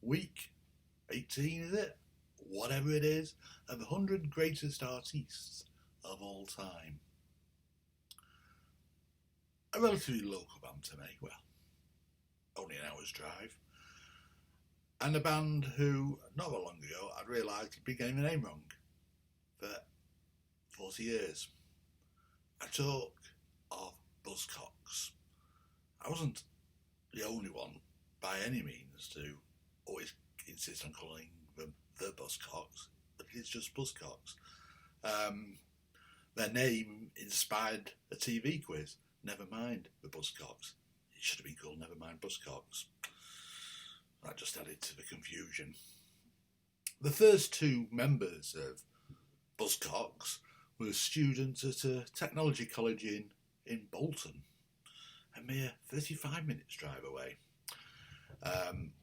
week 18, is it? Whatever it is, of the 100 greatest artists of all time. A relatively local band to me, well, only an hour's drive. And a band who, not that long ago, I'd realised had been getting the name wrong for 40 years. I talk of Buzzcocks. I wasn't the only one, by any means, to always insist on calling them the Buzzcocks, but it's just Buzzcocks. Their name inspired a TV quiz, Never Mind the Buzzcocks. It should have been called Never Mind Buzzcocks. That just added to the confusion. The first two members of Buzzcocks were students at a technology college in Bolton, a mere 35 minutes drive away.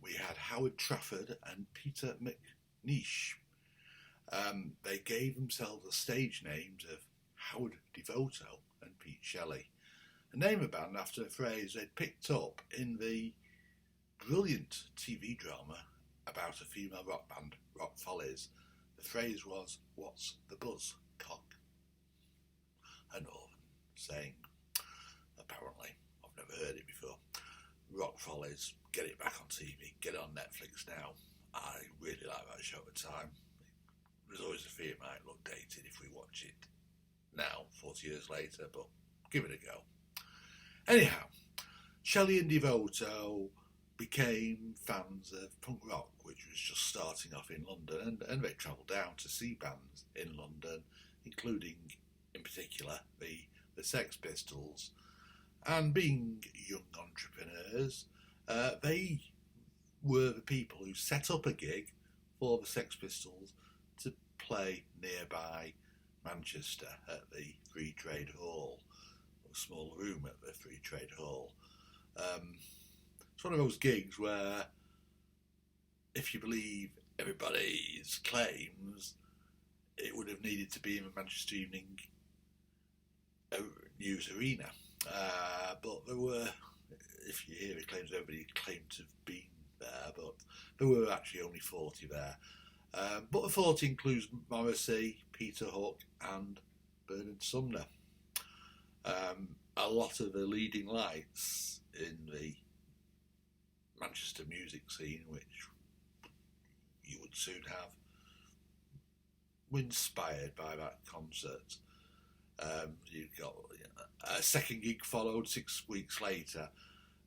We had Howard Trafford and Peter McNeish. They gave themselves the stage names of Howard Devoto and Pete Shelley, a name of band after a phrase they'd picked up in the brilliant TV drama about a female rock band, Rock Follies. The phrase was, "What's the buzz, cock?" A northern saying, apparently. I've never heard it before. Rock Follies, get it back on TV, get it on Netflix now. I really liked that show at the time. There's always a fear it might look dated if we watch it now, 40 years later, but give it a go. Anyhow, Shelley and Devoto became fans of punk rock, which was just starting off in London, and they travelled down to see bands in London, including, in particular, the Sex Pistols. And being young entrepreneurs, they were the people who set up a gig for the Sex Pistols to play nearby Manchester at the Free Trade Hall, a small room at the Free Trade Hall. It's one of those gigs where, if you believe everybody's claims, it would have needed to be in the Manchester Evening News Arena. But there were, if you hear the claims, everybody claimed to have been there, but there were actually only 40 there. But the 40 includes Morrissey, Peter Hook and Bernard Sumner. A lot of the leading lights in the Manchester music scene, which you would soon have, were inspired by that concert. You got a second gig followed 6 weeks later,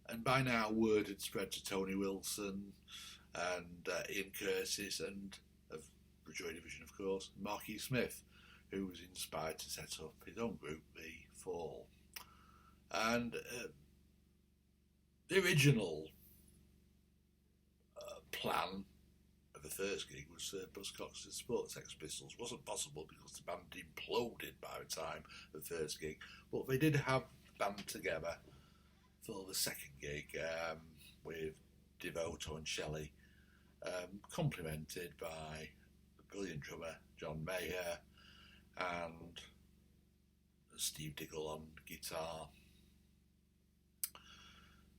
and by now word had spread to Tony Wilson and Ian Curtis and of the Joy Division, of course, Marky Smith, who was inspired to set up his own group, The Fall. And the original plan of the first gig was Buzzcocks to support Sex Pistols. Wasn't possible because the band imploded by the time of the first gig, but they did have the band together for the second gig, with Devoto and Shelley, complemented by the brilliant drummer John Mayer and Steve Diggle on guitar.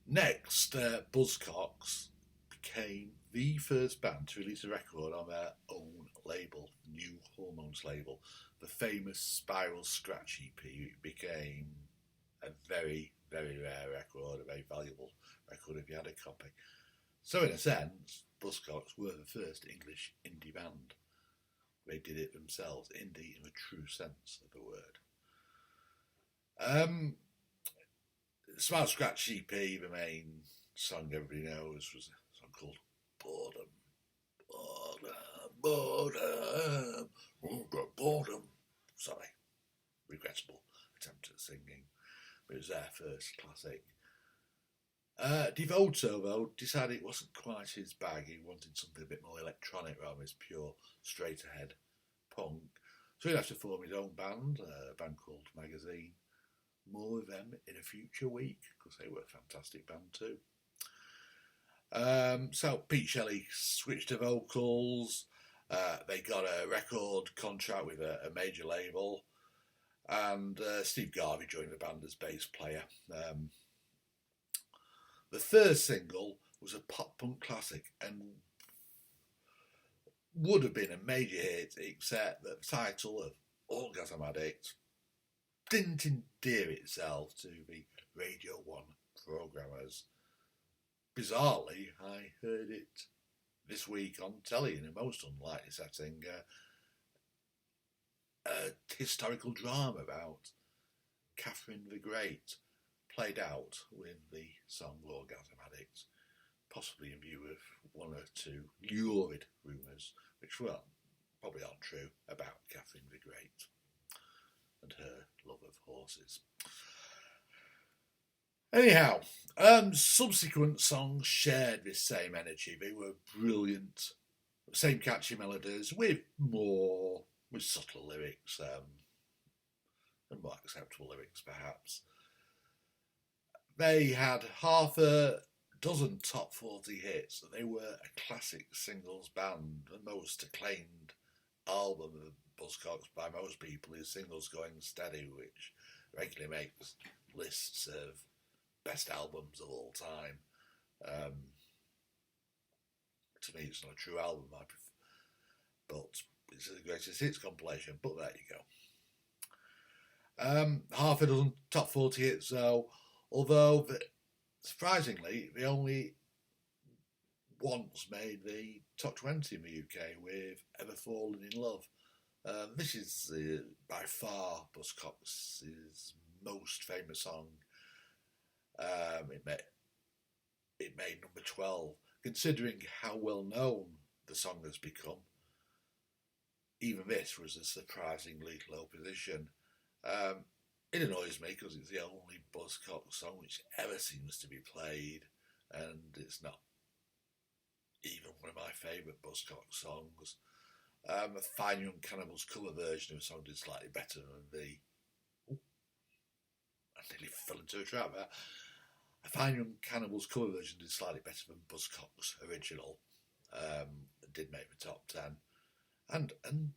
Next, Buzzcocks became the first band to release a record on their own label, New Hormones label. The famous Spiral Scratch EP became a very, very rare record, a very valuable record if you had a copy. So in a sense, Buzzcocks were the first English indie band. They did it themselves, indie in the true sense of the word. Spiral Scratch EP, the main song everybody knows, was a song called Boredom. Boredom, boredom, boredom. Sorry, regrettable attempt at singing, but it was their first classic. Devoto, though, decided it wasn't quite his bag. He wanted something a bit more electronic rather than his pure straight-ahead punk. So he left to form his own band, a band called Magazine. More of them in a future week, because they were a fantastic band too. So Pete Shelley switched to vocals. They got a record contract with a major label, and Steve Garvey joined the band as bass player. The third single was a pop punk classic, and would have been a major hit, except that the title of Orgasm Addict didn't endear itself to the Radio 1 programmers. Bizarrely, I heard it this week on telly in a most unlikely setting, a historical drama about Catherine the Great, played out with the song Orgasm Addict, possibly in view of one or two lurid rumours, which probably aren't true, about Catherine the Great and her love of horses. Anyhow, subsequent songs shared this same energy. They were brilliant, same catchy melodies with subtler lyrics and more acceptable lyrics, perhaps. They had half a dozen top 40 hits. They were a classic singles band. The most acclaimed album of Buzzcocks by most people is Singles Going Steady, which regularly makes lists of best albums of all time. To me, it's not a true album, but it's the greatest hits compilation. But there you go. Half a dozen top 40 hits, though. Although, surprisingly, they only once made the top 20 in the UK with Ever Fallen in Love. This is by far Buzzcocks' most famous song. It made number 12. Considering how well known the song has become, even this was a surprisingly low position. It annoys me because it's the only Buzzcocks song which ever seems to be played, and it's not even one of my favourite Buzzcocks songs. A Fine Young Cannibals cover version of the song did slightly better than I nearly fell into a trap there. A Fine Young Cannibals cover version did slightly better than Buzzcocks' original. It did make the top 10 and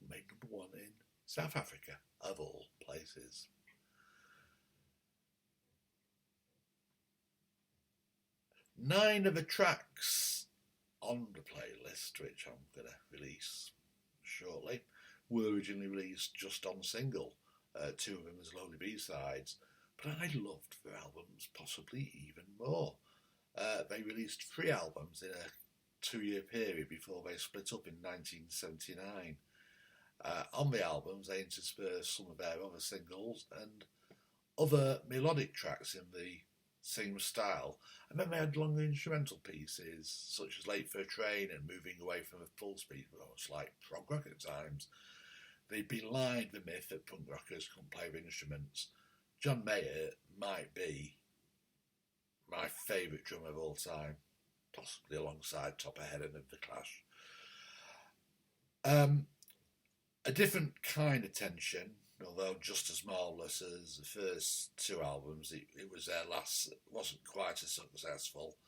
made number 1 in South Africa, of all places. Nine of the tracks on the playlist, which I'm going to release shortly, were originally released just on single. 2 of them as lonely B-sides. But I loved their albums possibly even more. They released 3 albums in a 2-year period before they split up in 1979. On the albums, they interspersed some of their other singles and other melodic tracks in the same style. And then they had longer instrumental pieces, such as Late for a Train and Moving Away from a Full Speed, almost like prog rock at times. They belied the myth that punk rockers couldn't play with instruments. John Mayer might be my favourite drummer of all time, possibly alongside Topper Headon of The Clash. A different kind of tension, although just as marvellous as the first 2 albums, it was their last, it wasn't quite as successful,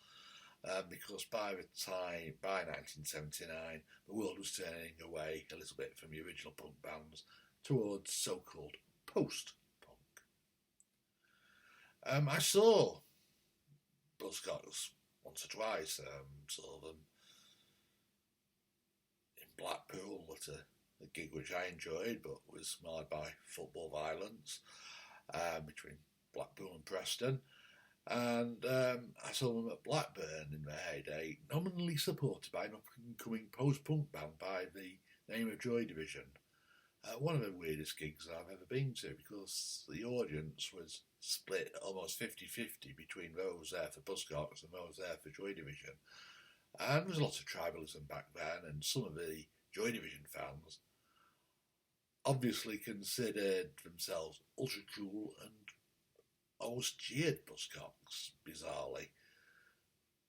because by 1979, the world was turning away a little bit from the original punk bands towards so-called post-punk. I saw Buzzcocks once or twice, saw them in Blackpool at a gig which I enjoyed, but was marred by football violence between Blackpool and Preston. And I saw them at Blackburn in their heyday, nominally supported by an up-and-coming post-punk band by the name of Joy Division. One of the weirdest gigs I've ever been to, because the audience was split almost 50-50 between those there for Buzzcocks and those there for Joy Division. And there was a lot of tribalism back then, and some of the Joy Division fans obviously considered themselves ultra cool and almost jeered Buzzcocks, bizarrely.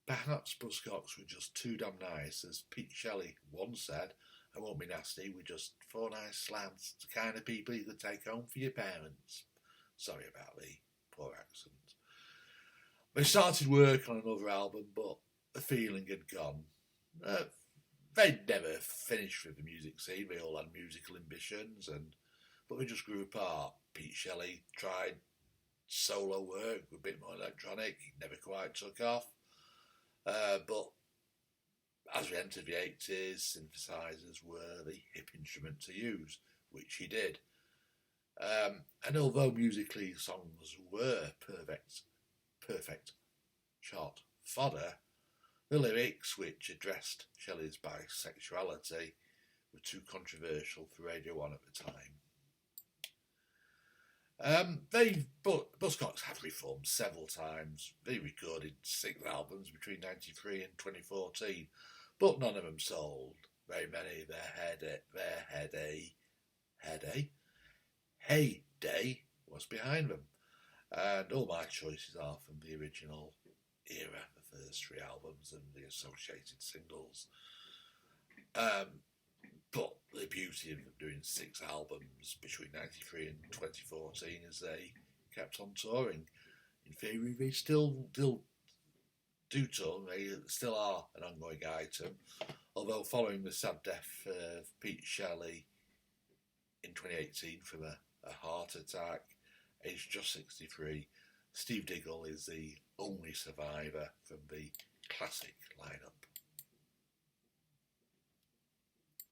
Perhaps Buzzcocks were just too damn nice, as Pete Shelley once said. I won't be nasty, we're just 4 nice lads, the kind of people you could take home for your parents. Sorry about the poor accent. They started work on another album, but the feeling had gone. They'd never finished with the music scene, they all had musical ambitions, but they just grew apart. Pete Shelley tried solo work, a bit more electronic, it never quite took off. But as we entered the 80s, synthesizers were the hip instrument to use, which he did. And although musically songs were perfect chart fodder, the lyrics, which addressed Shelley's bisexuality, were too controversial for Radio 1 at the time. Buzzcocks have reformed several times. They recorded 6 albums between 1993 and 2014, but none of them sold very many. Their heyday was behind them, and all my choices are from the original era, the first 3 albums and the associated singles. But the beauty of doing 6 albums between 93 and 2014 is they kept on touring. In theory, they still do tour. They still are an ongoing item. Although following the sad death of Pete Shelley in 2018 from a heart attack, aged just 63, Steve Diggle is the only survivor from the classic lineup.